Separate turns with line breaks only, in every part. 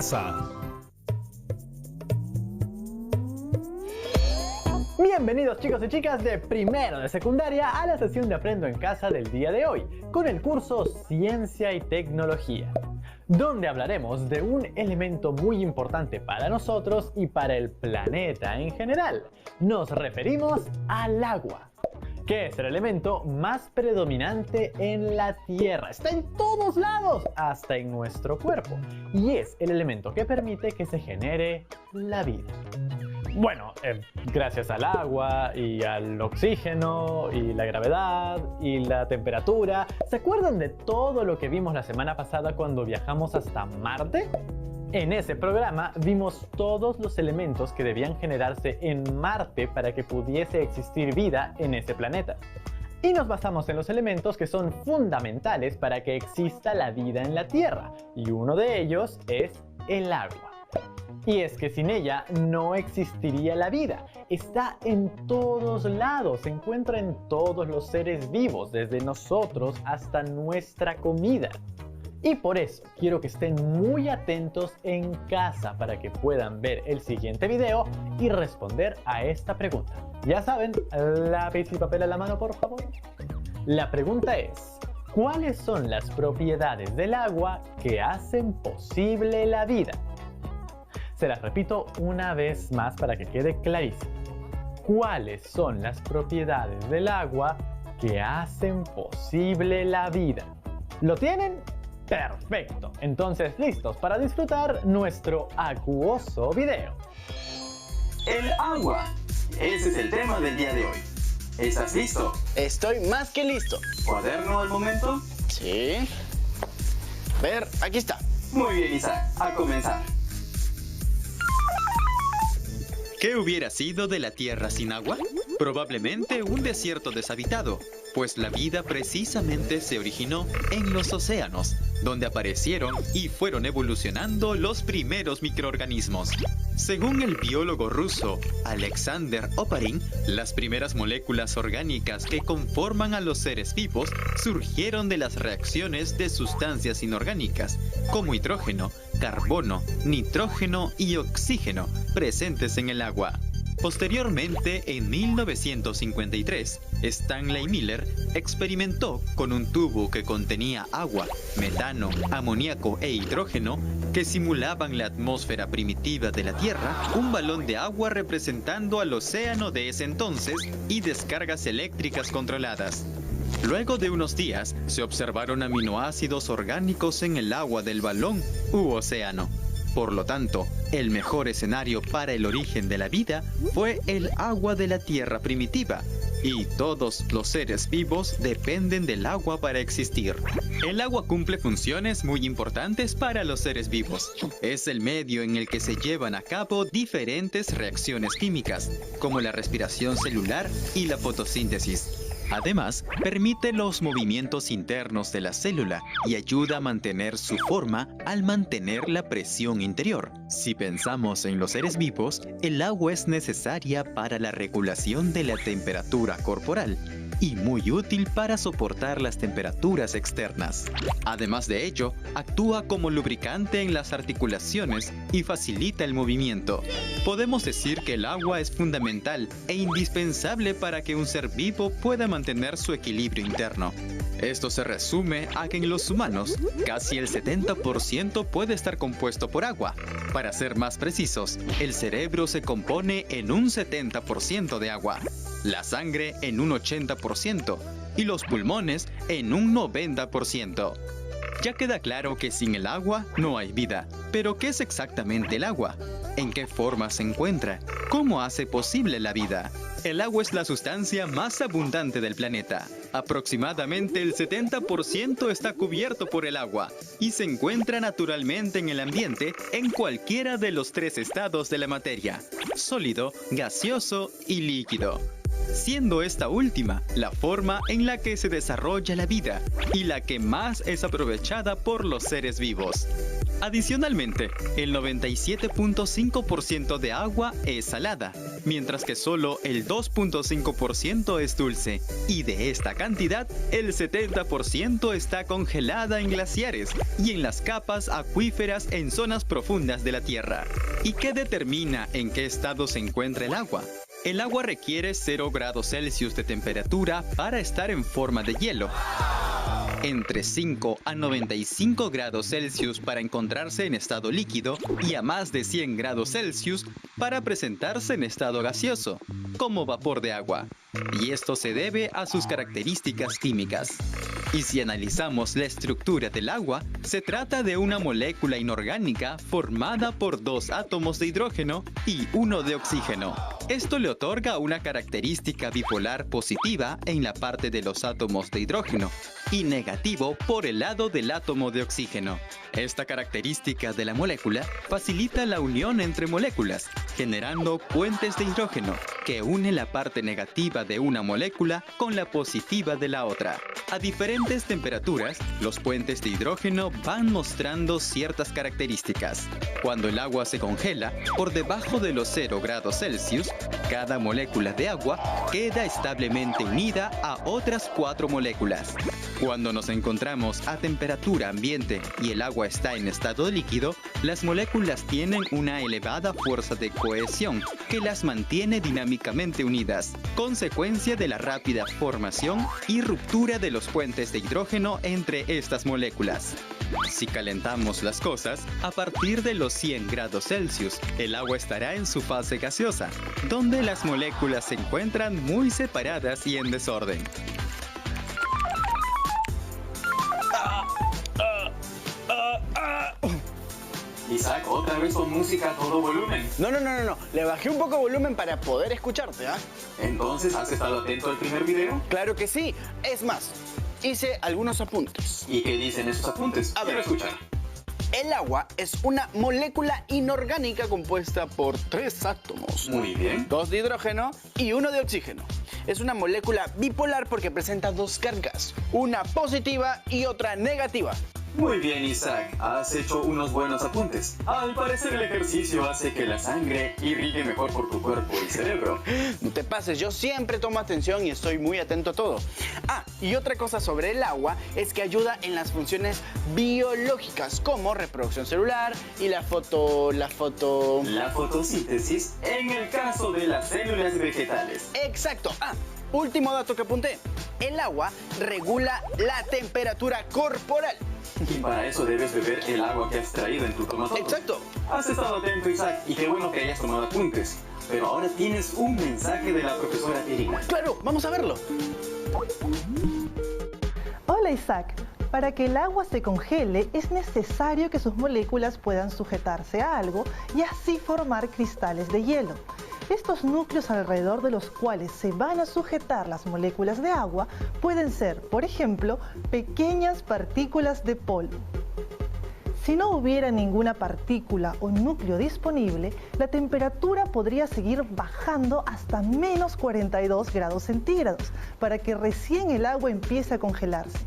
casa.
Bienvenidos chicos y chicas de primero de secundaria a la sesión de Aprendo en Casa del día de hoy, con el curso Ciencia y Tecnología, donde hablaremos de un elemento muy importante para nosotros y para el planeta en general. Nos referimos al agua, que es el elemento más predominante en la Tierra. Está en todos lados, hasta en nuestro cuerpo, y es el elemento que permite que se genere la vida. Bueno, gracias al agua y al oxígeno y la gravedad y la temperatura. ¿Se acuerdan de todo lo que vimos la semana pasada cuando viajamos hasta Marte? En ese programa vimos todos los elementos que debían generarse en Marte para que pudiese existir vida en ese planeta. Y nos basamos en los elementos que son fundamentales para que exista la vida en la Tierra. Y uno de ellos es el agua. Y es que sin ella no existiría la vida. Está en todos lados, se encuentra en todos los seres vivos, desde nosotros hasta nuestra comida. Y por eso quiero que estén muy atentos en casa para que puedan ver el siguiente video y responder a esta pregunta. Ya saben, lápiz y papel a la mano, por favor. La pregunta es: ¿cuáles son las propiedades del agua que hacen posible la vida? Se las repito una vez más para que quede clarísimo. ¿Cuáles son las propiedades del agua que hacen posible la vida? ¿Lo tienen? ¡Perfecto! Entonces, listos para disfrutar nuestro acuoso video.
El agua. Ese es el tema del día de hoy. ¿Estás listo?
Estoy más que listo.
¿Cuaderno al momento?
Sí. A ver, aquí está.
Muy bien, Isaac. A comenzar.
¿Qué hubiera sido de la Tierra sin agua? Probablemente un desierto deshabitado, pues la vida precisamente se originó en los océanos, donde aparecieron y fueron evolucionando los primeros microorganismos. Según el biólogo ruso Alexander Oparin, las primeras moléculas orgánicas que conforman a los seres vivos surgieron de las reacciones de sustancias inorgánicas, como hidrógeno, carbono, nitrógeno y oxígeno, presentes en el agua. Posteriormente, en 1953, Stanley Miller experimentó con un tubo que contenía agua, metano, amoníaco e hidrógeno que simulaban la atmósfera primitiva de la Tierra, un balón de agua representando al océano de ese entonces y descargas eléctricas controladas. Luego de unos días, se observaron aminoácidos orgánicos en el agua del balón u océano. Por lo tanto, el mejor escenario para el origen de la vida fue el agua de la Tierra primitiva, y todos los seres vivos dependen del agua para existir. El agua cumple funciones muy importantes para los seres vivos. Es el medio en el que se llevan a cabo diferentes reacciones químicas, como la respiración celular y la fotosíntesis. Además, permite los movimientos internos de la célula y ayuda a mantener su forma al mantener la presión interior. Si pensamos en los seres vivos, el agua es necesaria para la regulación de la temperatura corporal y muy útil para soportar las temperaturas externas. Además de ello, actúa como lubricante en las articulaciones y facilita el movimiento. Podemos decir que el agua es fundamental e indispensable para que un ser vivo pueda mantener su equilibrio interno. Esto se resume a que en los humanos, casi el 70% puede estar compuesto por agua. Para ser más precisos, el cerebro se compone en un 70% de agua, la sangre en un 80% y los pulmones en un 90%. Ya queda claro que sin el agua no hay vida. Pero ¿qué es exactamente el agua? ¿En qué forma se encuentra? ¿Cómo hace posible la vida? El agua es la sustancia más abundante del planeta. Aproximadamente el 70% está cubierto por el agua y se encuentra naturalmente en el ambiente en cualquiera de los tres estados de la materia: sólido, gaseoso y líquido, siendo esta última la forma en la que se desarrolla la vida y la que más es aprovechada por los seres vivos. Adicionalmente, el 97.5% de agua es salada, mientras que solo el 2.5% es dulce, y de esta cantidad, el 70% está congelada en glaciares y en las capas acuíferas en zonas profundas de la Tierra. ¿Y qué determina en qué estado se encuentra el agua? El agua requiere 0 grados Celsius de temperatura para estar en forma de hielo, entre 5 a 95 grados Celsius para encontrarse en estado líquido y a más de 100 grados Celsius para presentarse en estado gaseoso, como vapor de agua. Y esto se debe a sus características químicas. Y si analizamos la estructura del agua, se trata de una molécula inorgánica formada por 2 átomos de hidrógeno y 1 de oxígeno. Esto le otorga una característica bipolar positiva en la parte de los átomos de hidrógeno y negativo por el lado del átomo de oxígeno. Esta característica de la molécula facilita la unión entre moléculas, generando puentes de hidrógeno que unen la parte negativa de una molécula con la positiva de la otra. A diferentes temperaturas, los puentes de hidrógeno van mostrando ciertas características. Cuando el agua se congela por debajo de los 0 grados Celsius, cada molécula de agua queda establemente unida a otras 4 moléculas. Cuando nos encontramos a temperatura ambiente y el agua está en estado líquido, las moléculas tienen una elevada fuerza de cohesión que las mantiene dinámicamente unidas, consecuencia de la rápida formación y ruptura de los puentes de hidrógeno entre estas moléculas. Si calentamos las cosas, a partir de los 100 grados Celsius, el agua estará en su fase gaseosa, donde las moléculas se encuentran muy separadas y en desorden.
Isaac, otra vez con música a todo volumen.
No. Le bajé un poco de volumen para poder escucharte, ¿ah?
Entonces, ¿has estado atento al primer video?
Claro que sí. Es más, hice algunos apuntes.
¿Y qué dicen esos apuntes?
A ver.
Quiero escuchar.
El agua es una molécula inorgánica compuesta por 3 átomos.
Muy bien.
2 de hidrógeno y 1 de oxígeno. Es una molécula bipolar porque presenta 2 cargas, una positiva y otra negativa.
Muy bien, Isaac. Has hecho unos buenos apuntes. Al parecer el ejercicio hace que la sangre irrigue mejor por tu cuerpo y cerebro.
No te pases, yo siempre tomo atención y estoy muy atento a todo. Ah, y otra cosa sobre el agua es que ayuda en las funciones biológicas como reproducción celular y la
fotosíntesis en el caso de las células vegetales.
Exacto. Ah, último dato que apunté. El agua regula la temperatura corporal.
Y para eso debes beber el agua que has traído en tu tomatodo.
Exacto.
Has estado atento, Isaac, y qué bueno que hayas tomado apuntes. Pero ahora tienes un mensaje de la profesora Irina.
Claro, vamos a verlo.
Hola Isaac, para que el agua se congele es necesario que sus moléculas puedan sujetarse a algo y así formar cristales de hielo. Estos núcleos alrededor de los cuales se van a sujetar las moléculas de agua pueden ser, por ejemplo, pequeñas partículas de polvo. Si no hubiera ninguna partícula o núcleo disponible, la temperatura podría seguir bajando hasta menos 42 grados centígrados para que recién el agua empiece a congelarse.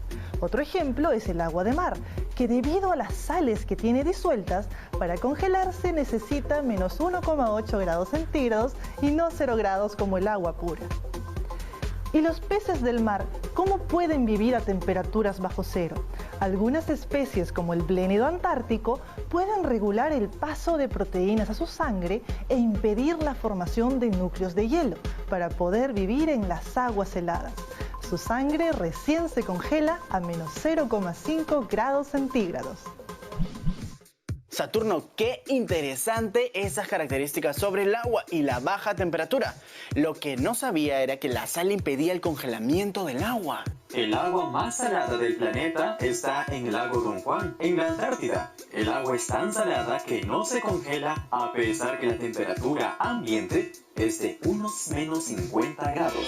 Otro ejemplo es el agua de mar, que debido a las sales que tiene disueltas, para congelarse necesita menos 1,8 grados centígrados y no 0 grados como el agua pura. ¿Y los peces del mar cómo pueden vivir a temperaturas bajo cero? Algunas especies como el blénido antártico pueden regular el paso de proteínas a su sangre e impedir la formación de núcleos de hielo para poder vivir en las aguas heladas. Su sangre recién se congela a menos 0,5 grados centígrados.
Saturno, qué interesante esas características sobre el agua y la baja temperatura. Lo que no sabía era que la sal impedía el congelamiento del agua.
El agua más salada del planeta está en el lago Don Juan, en la Antártida. El agua es tan salada que no se congela a pesar que la temperatura ambiente es de unos menos 50 grados.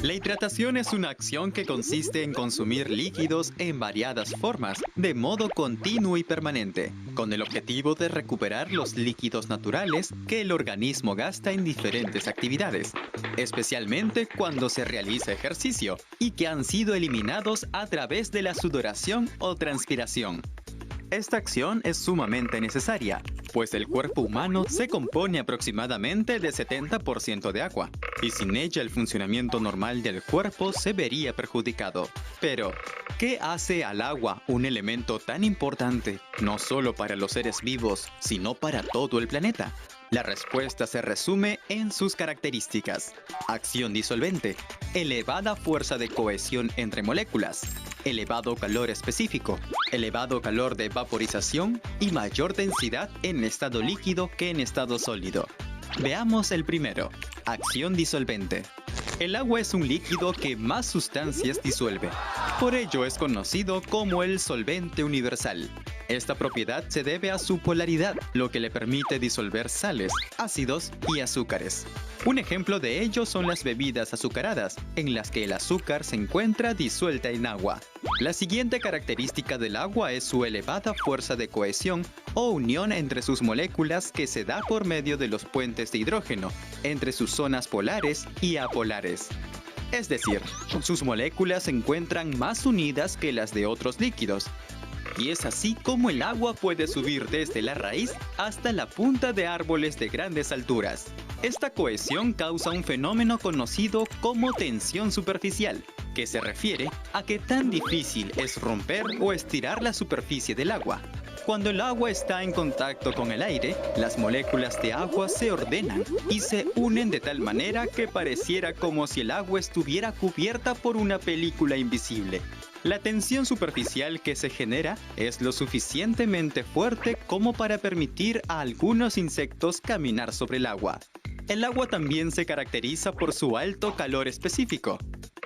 La hidratación es una acción que consiste en consumir líquidos en variadas formas, de modo continuo y permanente, con el objetivo de recuperar los líquidos naturales que el organismo gasta en diferentes actividades, especialmente cuando se realiza ejercicio, y que han sido eliminados a través de la sudoración o transpiración. Esta acción es sumamente necesaria, pues el cuerpo humano se compone aproximadamente de 70% de agua, y sin ella el funcionamiento normal del cuerpo se vería perjudicado. Pero, ¿qué hace al agua un elemento tan importante, no solo para los seres vivos, sino para todo el planeta? La respuesta se resume en sus características: acción disolvente, elevada fuerza de cohesión entre moléculas, elevado calor específico, elevado calor de vaporización y mayor densidad en estado líquido que en estado sólido. Veamos el primero: acción disolvente. El agua es un líquido que más sustancias disuelve. Por ello es conocido como el solvente universal. Esta propiedad se debe a su polaridad, lo que le permite disolver sales, ácidos y azúcares. Un ejemplo de ello son las bebidas azucaradas, en las que el azúcar se encuentra disuelta en agua. La siguiente característica del agua es su elevada fuerza de cohesión o unión entre sus moléculas, que se da por medio de los puentes de hidrógeno entre sus zonas polares y apolares. Es decir, sus moléculas se encuentran más unidas que las de otros líquidos. Y es así como el agua puede subir desde la raíz hasta la punta de árboles de grandes alturas. Esta cohesión causa un fenómeno conocido como tensión superficial, que se refiere a qué tan difícil es romper o estirar la superficie del agua. Cuando el agua está en contacto con el aire, las moléculas de agua se ordenan y se unen de tal manera que pareciera como si el agua estuviera cubierta por una película invisible. La tensión superficial que se genera es lo suficientemente fuerte como para permitir a algunos insectos caminar sobre el agua. El agua también se caracteriza por su alto calor específico.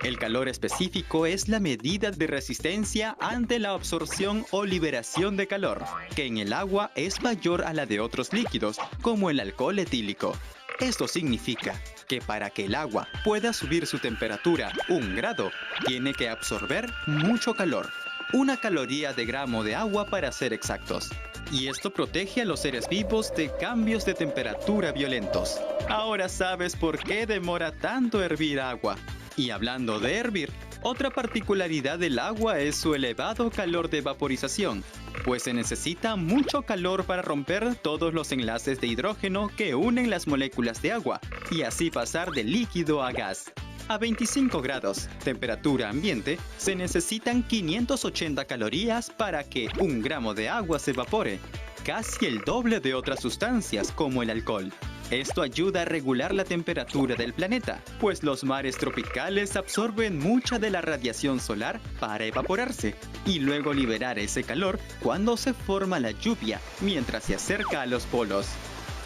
El calor específico es la medida de resistencia ante la absorción o liberación de calor, que en el agua es mayor a la de otros líquidos, como el alcohol etílico. Esto significa que para que el agua pueda subir su temperatura 1 grado, tiene que absorber mucho calor, 1 caloría de gramo de agua para ser exactos. Y esto protege a los seres vivos de cambios de temperatura violentos. Ahora sabes por qué demora tanto hervir agua. Y hablando de hervir, otra particularidad del agua es su elevado calor de vaporización, pues se necesita mucho calor para romper todos los enlaces de hidrógeno que unen las moléculas de agua, y así pasar de líquido a gas. A 25 grados, temperatura ambiente, se necesitan 580 calorías para que 1 gramo de agua se evapore, casi el doble de otras sustancias como el alcohol. Esto ayuda a regular la temperatura del planeta, pues los mares tropicales absorben mucha de la radiación solar para evaporarse y luego liberar ese calor cuando se forma la lluvia mientras se acerca a los polos.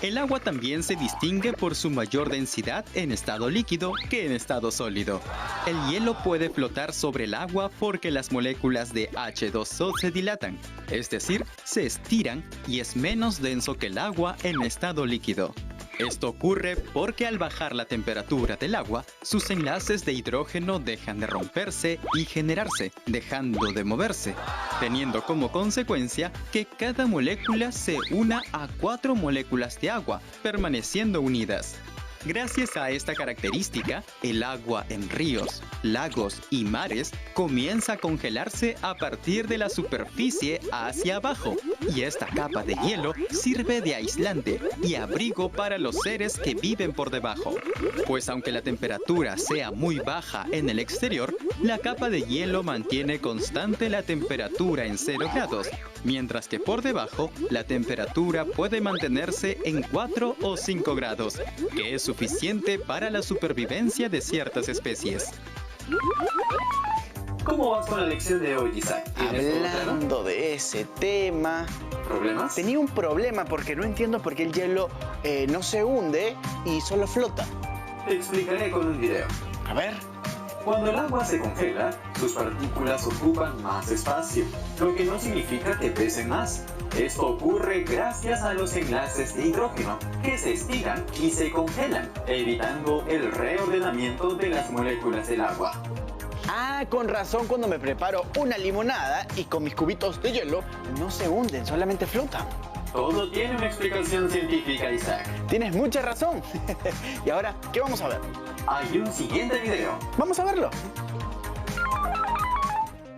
El agua también se distingue por su mayor densidad en estado líquido que en estado sólido. El hielo puede flotar sobre el agua porque las moléculas de H2O se dilatan, es decir, se estiran, y es menos denso que el agua en estado líquido. Esto ocurre porque al bajar la temperatura del agua, sus enlaces de hidrógeno dejan de romperse y generarse, dejando de moverse, teniendo como consecuencia que cada molécula se una a 4 moléculas de agua, permaneciendo unidas. Gracias a esta característica, el agua en ríos, lagos y mares comienza a congelarse a partir de la superficie hacia abajo, y esta capa de hielo sirve de aislante y abrigo para los seres que viven por debajo. Pues aunque la temperatura sea muy baja en el exterior, la capa de hielo mantiene constante la temperatura en 0 grados, mientras que por debajo la temperatura puede mantenerse en 4 o 5 grados, que es suficiente para la supervivencia de ciertas especies.
¿Cómo vas con la lección de hoy, Isaac?
Hablando de ese tema,
¿Problemas?
tenía un problema porque no entiendo por qué el hielo no se hunde y solo flota.
Te explicaré con un video.
A ver.
Cuando el agua se congela, sus partículas ocupan más espacio, lo que no significa que pesen más. Esto ocurre gracias a los enlaces de hidrógeno que se estiran y se congelan, evitando el reordenamiento de las moléculas del agua.
Ah, con razón cuando me preparo una limonada y con mis cubitos de hielo no se hunden, solamente flotan.
Todo tiene una explicación científica, Isaac.
Tienes mucha razón. Y ahora, ¿qué vamos a ver?
Hay un siguiente video.
Vamos a verlo.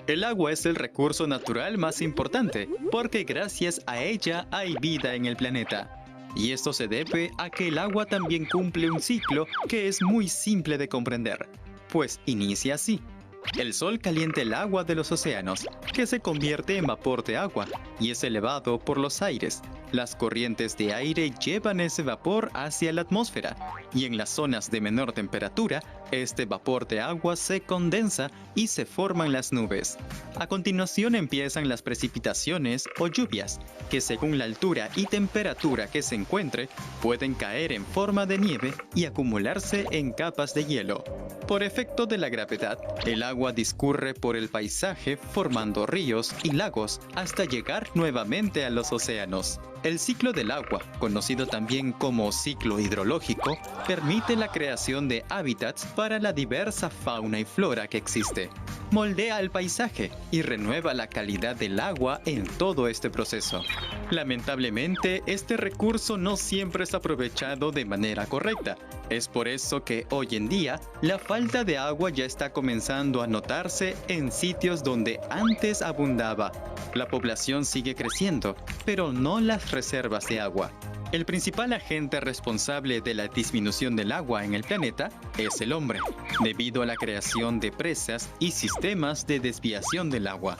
El agua es el recurso natural más importante, porque gracias a ella hay vida en el planeta. Y esto se debe a que el agua también cumple un ciclo que es muy simple de comprender, pues inicia así. El sol calienta el agua de los océanos, que se convierte en vapor de agua y es elevado por los aires. Las corrientes de aire llevan ese vapor hacia la atmósfera y en las zonas de menor temperatura, este vapor de agua se condensa y se forman las nubes. A continuación empiezan las precipitaciones o lluvias, que según la altura y temperatura que se encuentre, pueden caer en forma de nieve y acumularse en capas de hielo. Por efecto de la gravedad, el agua discurre por el paisaje formando ríos y lagos hasta llegar nuevamente a los océanos. El ciclo del agua, conocido también como ciclo hidrológico, permite la creación de hábitats para la diversa fauna y flora que existe. Moldea el paisaje y renueva la calidad del agua en todo este proceso. Lamentablemente, este recurso no siempre es aprovechado de manera correcta. Es por eso que hoy en día, la falta de agua ya está comenzando a notarse en sitios donde antes abundaba. La población sigue creciendo, pero no las reservas de agua. El principal agente responsable de la disminución del agua en el planeta es el hombre, debido a la creación de presas y sistemas de desviación del agua.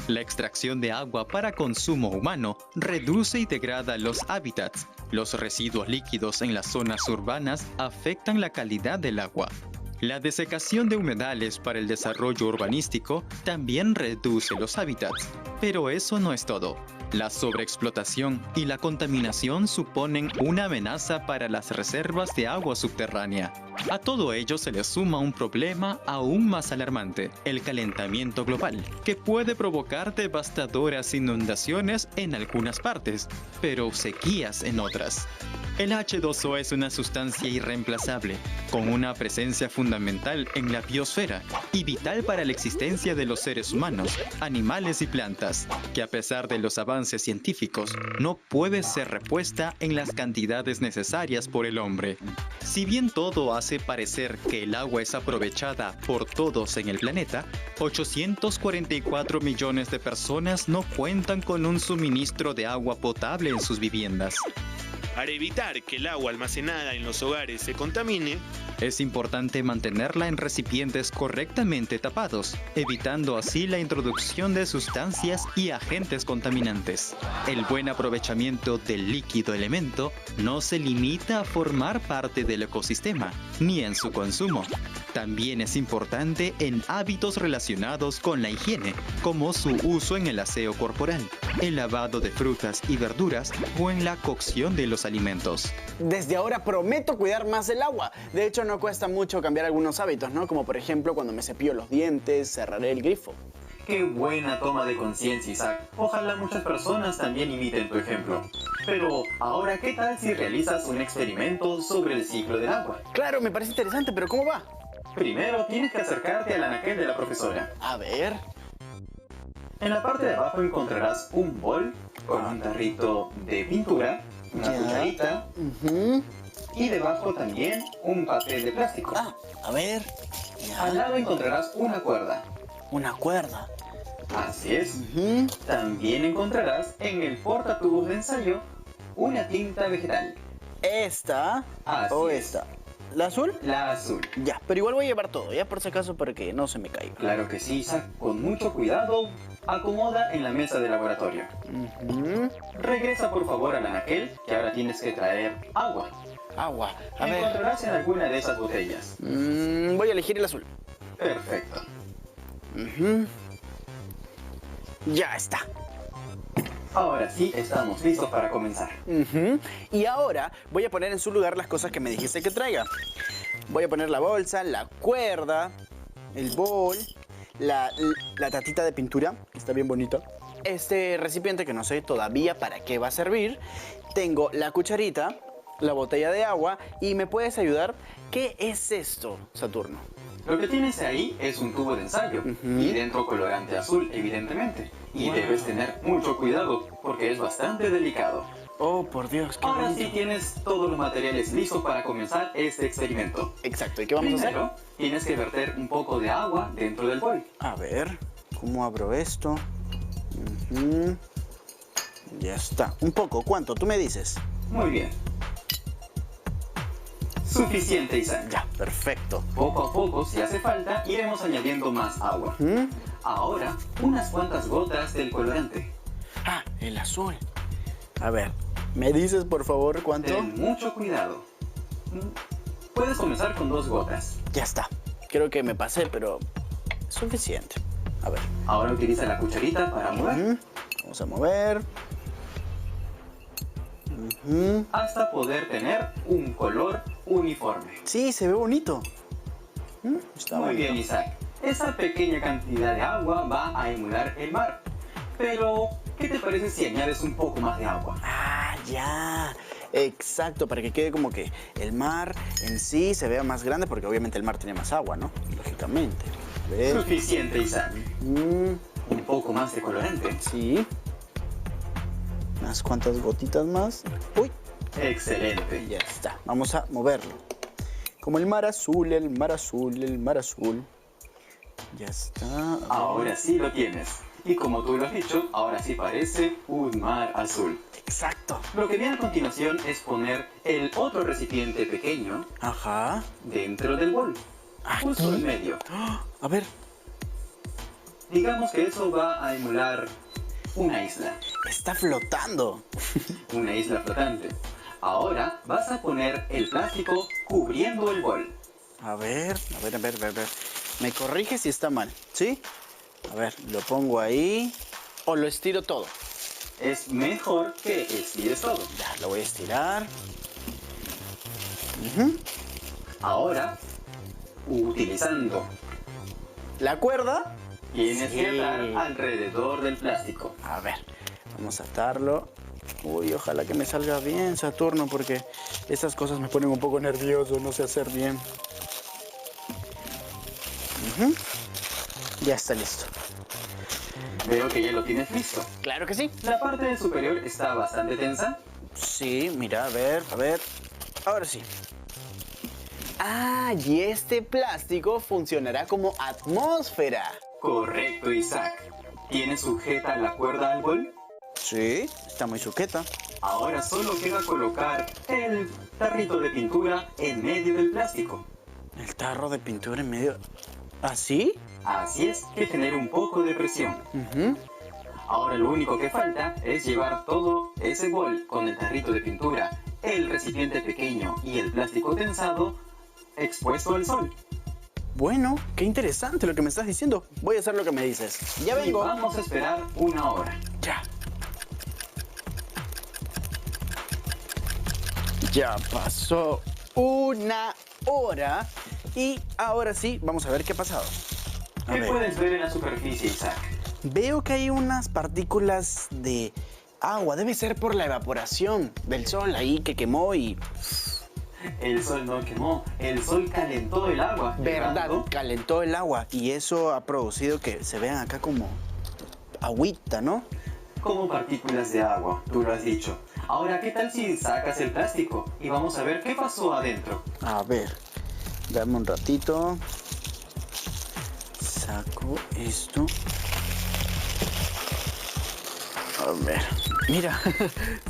La extracción de agua para consumo humano reduce y degrada los hábitats. Los residuos líquidos en las zonas urbanas afectan la calidad del agua. La desecación de humedales para el desarrollo urbanístico también reduce los hábitats. Pero eso no es todo. La sobreexplotación y la contaminación suponen una amenaza para las reservas de agua subterránea. A todo ello se le suma un problema aún más alarmante, el calentamiento global, que puede provocar devastadoras inundaciones en algunas partes, pero sequías en otras. El H2O es una sustancia irreemplazable, con una presencia fundamental en la biosfera y vital para la existencia de los seres humanos, animales y plantas, que a pesar de los avances científicos, no puede ser repuesta en las cantidades necesarias por el hombre. Si bien todo hace parecer que el agua es aprovechada por todos en el planeta, 844 millones de personas no cuentan con un suministro de agua potable en sus viviendas.
Para evitar que el agua almacenada en los hogares se contamine,
es importante mantenerla en recipientes correctamente tapados, evitando así la introducción de sustancias y agentes contaminantes. El buen aprovechamiento del líquido elemento no se limita a formar parte del ecosistema, ni en su consumo. También es importante en hábitos relacionados con la higiene, como su uso en el aseo corporal, el lavado de frutas y verduras o en la cocción de los alimentos.
Desde ahora prometo cuidar más el agua. De hecho, no cuesta mucho cambiar algunos hábitos, ¿no? Como por ejemplo, cuando me cepillo los dientes, cerraré el grifo.
Qué buena toma de conciencia, Isaac. Ojalá muchas personas también imiten tu ejemplo. Pero ahora, ¿qué tal si realizas un experimento sobre el ciclo del agua?
Claro, me parece interesante, pero ¿cómo va?
Primero tienes que acercarte al anaquel de la profesora.
A ver.
En la parte de abajo encontrarás un bol con un tarrito de pintura, una cucharita y debajo también un papel de plástico.
Ah, a ver. Ya.
Al lado encontrarás una cuerda.
Una cuerda.
Así es. También encontrarás en el portatubos de ensayo una tinta vegetal.
¿Esta
Así
o
es.
esta? ¿La azul?
La azul.
Ya, pero igual voy a llevar todo, ya por si acaso para que no se me caiga.
Claro que sí, Isaac. Con mucho cuidado, acomoda en la mesa de laboratorio. Regresa por favor al anaquel, que ahora tienes que traer agua.
Agua. A ver.
Encontrarás en alguna de esas botellas.
Voy a elegir el azul.
Perfecto.
Ya está.
Ahora sí, estamos listos para comenzar.
Y ahora voy a poner en su lugar las cosas que me dijiste que traiga. Voy a poner la bolsa, la cuerda, el bol, la tatita de pintura, que está bien bonita. este recipiente que no sé todavía para qué va a servir. Tengo la cucharita, la botella de agua y ¿me puedes ayudar? ¿Qué es esto, Saturno?
Lo que tienes ahí es un tubo de ensayo y dentro colorante azul, evidentemente. Y debes tener mucho cuidado porque es bastante delicado.
Oh, por Dios, qué
Ahora
bonito.
sí tienes todos los materiales listos para comenzar este experimento.
Exacto, ¿y qué vamos a
Primero,
hacer?
tienes que verter un poco de agua dentro del bol.
A ver, ¿cómo abro esto? Ujú. Ya está. Un poco, ¿cuánto? Tú me dices.
Muy bien. Suficiente, Isaac.
Ya, perfecto.
Poco a poco, si hace falta, iremos añadiendo más agua.
¿Mm?
Ahora, unas cuantas gotas del colorante.
Ah, el azul. A ver, ¿me dices por favor cuánto?
Ten mucho cuidado. Puedes comenzar con 2 gotas.
Ya está. Creo que me pasé, pero es suficiente. A ver.
Ahora utiliza la cucharita para mover
Ujú. Vamos a mover. Ujú.
hasta poder tener un color uniforme.
Sí, se ve bonito. Está
Muy
bonito.
bien, Isaac. Esa pequeña cantidad de agua va a emular el mar. Pero, ¿qué te parece si añades un poco más de agua?
Ah, ya. Exacto, para que quede como que el mar en sí se vea más grande, porque obviamente el mar tiene más agua, ¿no? Lógicamente. A ver.
Suficiente, Isaac.
Mm,
Un poco más de colorante.
sí. Unas cuantas gotitas más. Uy,
Excelente.
ya está. Vamos a moverlo. Como el mar azul, el mar azul, el mar azul. Ya está.
Ahora sí lo tienes. Y como tú lo has dicho, ahora sí parece un mar azul.
Exacto.
Lo que viene a continuación es poner el otro recipiente pequeño
Ajá.
dentro del bol. Justo
Aquí.
en medio.
A ver.
Digamos que eso va a emular una isla.
Está flotando.
Una isla flotante. Ahora vas a poner el plástico cubriendo el bol.
A ver, a ver, a ver, a ver, a ver. Me corrige si está mal, ¿sí? A ver, lo pongo ahí. O lo estiro todo.
Es mejor que estires todo.
Ya, lo voy a estirar. Ujú.
Ahora, utilizando,
La cuerda.
tienes
Sí.
que atar alrededor del plástico.
A ver, vamos a atarlo. Uy, ojalá que me salga bien, Saturno, porque esas cosas me ponen un poco nervioso, no sé hacer bien. Ujú. Ya está listo.
Veo que ya lo tienes listo.
Claro que sí.
La parte superior está bastante tensa.
Sí, mira, a ver, a ver. Ahora sí. Ah, y este plástico funcionará como atmósfera.
Correcto, Isaac. ¿Tienes sujeta la cuerda al bol?
Sí, está muy sujeta.
Ahora solo queda colocar el tarrito de pintura en medio del plástico.
El tarro de pintura en medio. ¿Así?
Así es, que tener un poco de presión. Ahora lo único que falta es llevar todo ese bol con el tarrito de pintura, el recipiente pequeño y el plástico tensado expuesto al sol.
Bueno, qué interesante lo que me estás diciendo. Voy a hacer lo que me dices. Ya
Y
vengo.
vamos a esperar 1 hora.
Ya. Ya pasó 1 hora. Y ahora sí, vamos a ver qué ha pasado. A
¿Qué
ver.
puedes ver en la superficie, Isaac?
Veo que hay unas partículas de agua. Debe ser por la evaporación del sol ahí que quemó y...
El sol no quemó, el sol calentó el agua.
¿Verdad?
llevando
Calentó el agua y eso ha producido que se vean acá como agüita, ¿no?
como partículas de agua, tú lo has dicho. Ahora, ¿qué tal si sacas el plástico? Y vamos a ver qué pasó adentro.
A ver, dame un ratito. Saco esto. A ver, mira,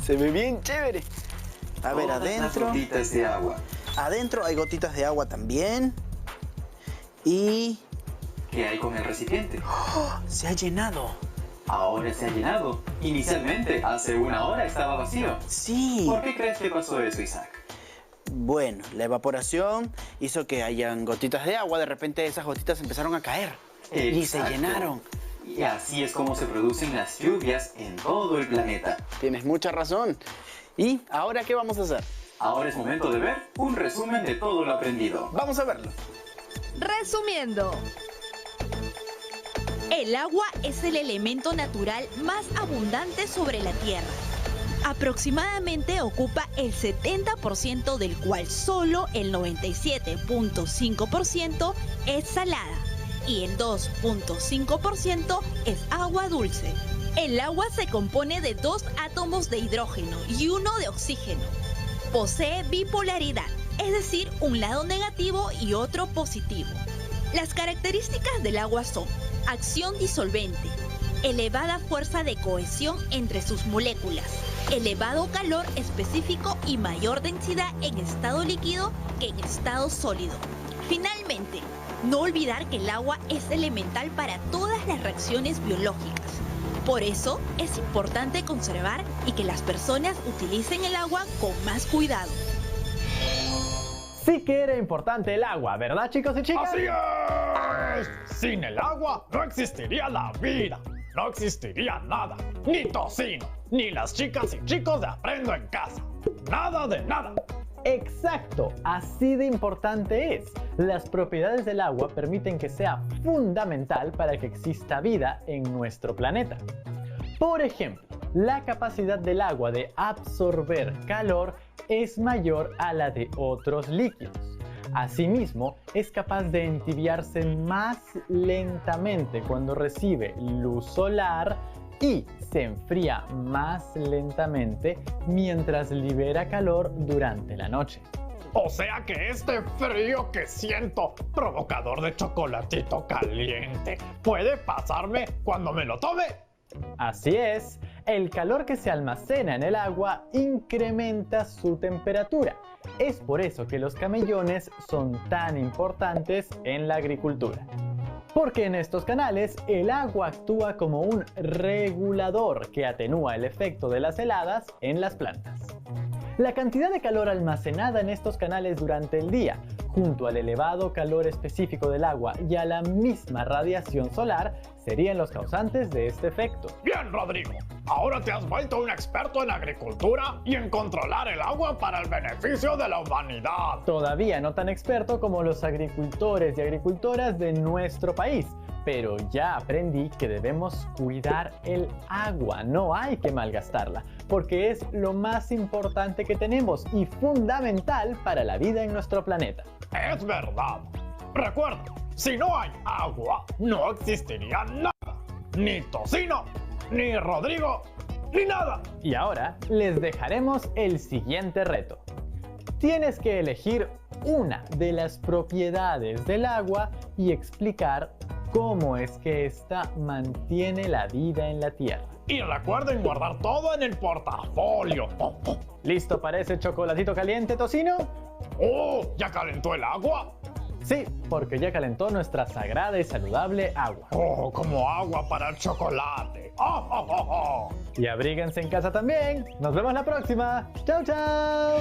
se ve bien chévere. A ver,
Todas las
adentro.
gotitas de agua.
Adentro hay gotitas de agua también. Y
¿Qué hay con el recipiente?
se ha llenado.
Ahora se ha llenado. Inicialmente, hace 1 hora estaba vacío.
Sí.
¿Por qué crees que pasó eso, Isaac?
Bueno, la evaporación hizo que hayan gotitas de agua. De repente esas gotitas empezaron a caer. Y se
Exacto.
llenaron.
Y así es como se producen las lluvias en todo el planeta.
Tienes mucha razón. ¿Y ahora qué vamos a hacer?
Ahora es momento de ver un resumen de todo lo aprendido.
Vamos a verlo.
Resumiendo, El agua es el elemento natural más abundante sobre la Tierra. Aproximadamente ocupa el 70%, del cual solo el 97.5% es salada y el 2.5% es agua dulce. El agua se compone de 2 átomos de hidrógeno y 1 de oxígeno. Posee bipolaridad, es decir, un lado negativo y otro positivo. Las características del agua son acción disolvente, elevada fuerza de cohesión entre sus moléculas, elevado calor específico y mayor densidad en estado líquido que en estado sólido. Finalmente, no olvidar que el agua es elemental para todas las reacciones biológicas. Por eso, es importante conservar y que las personas utilicen el agua con más cuidado.
Sí que era importante el agua, ¿verdad, chicos y chicas?
¡Así es! Sin el agua no existiría la vida, no existiría nada, ni Tocino, ni las chicas y chicos de Aprendo en Casa. Nada de nada.
Exacto, así de importante es. Las propiedades del agua permiten que sea fundamental para que exista vida en nuestro planeta. Por ejemplo, la capacidad del agua de absorber calor es mayor a la de otros líquidos. Asimismo, es capaz de entibiarse más lentamente cuando recibe luz solar y se enfría más lentamente mientras libera calor durante la noche.
O sea que este frío que siento, provocador de chocolatito caliente, puede pasarme cuando me lo tome.
Así es, el calor que se almacena en el agua incrementa su temperatura. Es por eso que los camellones son tan importantes en la agricultura. Porque en estos canales el agua actúa como un regulador que atenúa el efecto de las heladas en las plantas. La cantidad de calor almacenada en estos canales durante el día, junto al elevado calor específico del agua y a la misma radiación solar, serían los causantes de este efecto.
Bien, Rodrigo. Ahora te has vuelto un experto en agricultura y en controlar el agua para el beneficio de la humanidad.
Todavía no tan experto como los agricultores y agricultoras de nuestro país, pero ya aprendí que debemos cuidar el agua, no hay que malgastarla, porque es lo más importante que tenemos y fundamental para la vida en nuestro planeta.
Es verdad. Recuerda, si no hay agua, no existiría nada. Ni Tocino, ni Rodrigo, ni nada.
Y ahora les dejaremos el siguiente reto. Tienes que elegir una de las propiedades del agua y explicar cómo es que ésta mantiene la vida en la Tierra.
Y recuerden guardar todo en el portafolio.
¿Listo para ese chocolatito caliente, Tocino?
¡Oh! ¿Ya calentó el agua?
Sí, porque ya calentó nuestra sagrada y saludable agua.
¡Oh! Como agua para el chocolate. ¡Oh, oh, oh, oh!
Y abríguense en casa también. Nos vemos la próxima. ¡Chao, chao!